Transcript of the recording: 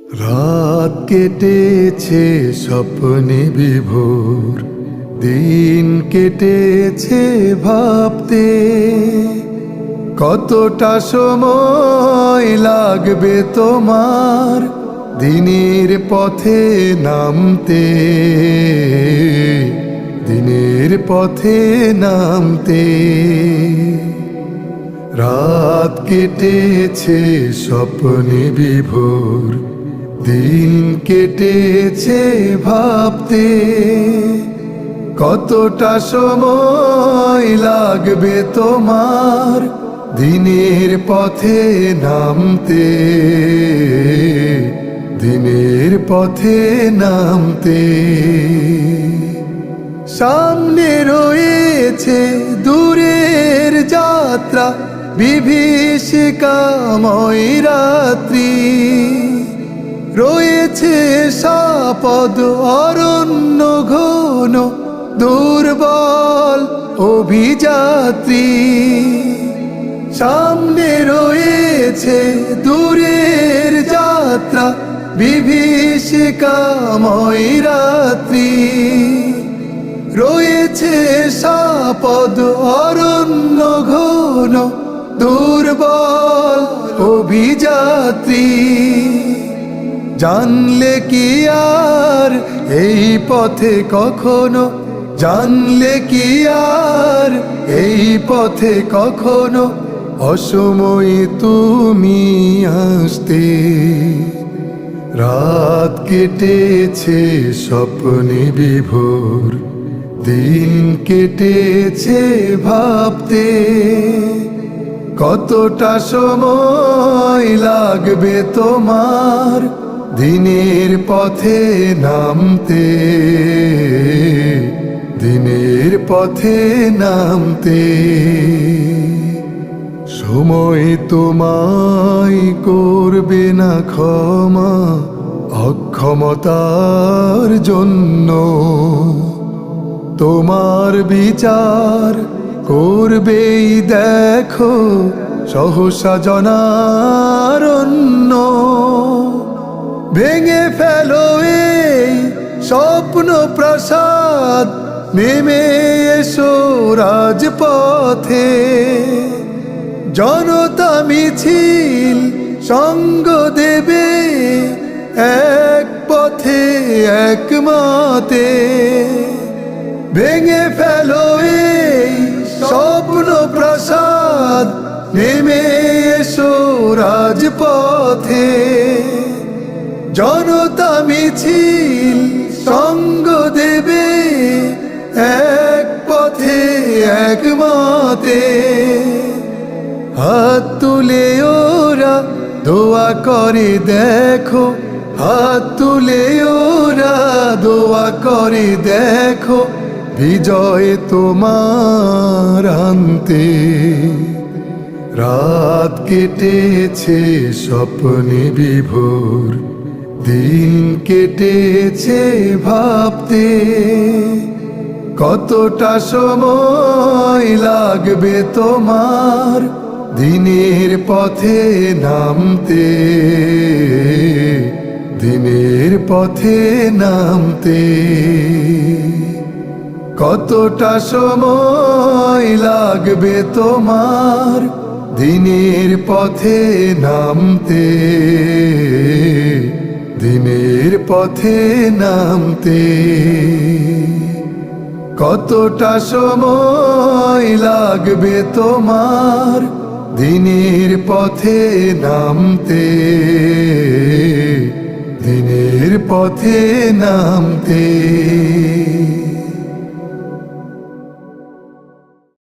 রাত কেটেছে স্বপ্নে বিভোর, দিন কেটেছে ভাবতে কতটা সময় লাগবে তোমার দিনের পথে নামতে, দিনের পথে নামতে। রাত কেটেছে স্বপ্নে বিভোর, দিন কেটেছে ভাবতে কতটা সময় লাগবে তোমার দিনের পথে নামতে, দিনের পথে নামতে। সামনে রয়েছে দূরের যাত্রা, বিভীষিকাময় রাত্রি, রয়েছে সাপদ অরণ্য ঘন, দুর্বল অভিযাত্রী। সামনে রয়েছে দূরের যাত্রা, বিভীষিকাময় রাত্রি, রয়েছে সাপদ অরণ্য ঘন, দুর্বল অভিযাত্রী। জানলে কি আর এই পথে কখনো, জানলে কি আর এই পথে কখনো অসময়ে তুমি আসতে। রাত কেটেছে স্বপ্নে বিভোর, দিন কেটেছে ভাবতে কতটা সময় লাগবে তোমার দিনের পথে নামতে, দিনের পথে নামতে। সময় তোমায় করবে না ক্ষমা অক্ষমতার জন্য, তোমার বিচার করবেই দেখো সহসা জনারণ্য। ভেঙে ফেলো এই স্বপ্ন প্রাসাদ, নেমে এসো রাজপথে। জনতা মিছিল সঙ্গ দেবে এক পথে এক মতে। ভেঙে ফেলো এই স্বপ্ন প্রাসাদ, নেমে এসো রাজপথে। জনতা মিছিল সঙ্গ দেবে এক পথে এক মতে। হাত তুলে ওরা দোয়া করে দেখো, হাত তুলে ওরা দোয়া করে দেখো বিজয় তোমার আনতে। রাত কেটেছে স্বপ্নে বিভোর, দিন কেটেছে ভাবতে কতটা সময় লাগবে তোমার দিনের পথে নামতে, দিনের পথে নামতে। কতটা সময় লাগবে তোমার দিনের পথে নামতে, দিনের পথে নামতে। কতটা সময় লাগবে তোমার দিনের পথে নামতে, দিনের পথে নামতে।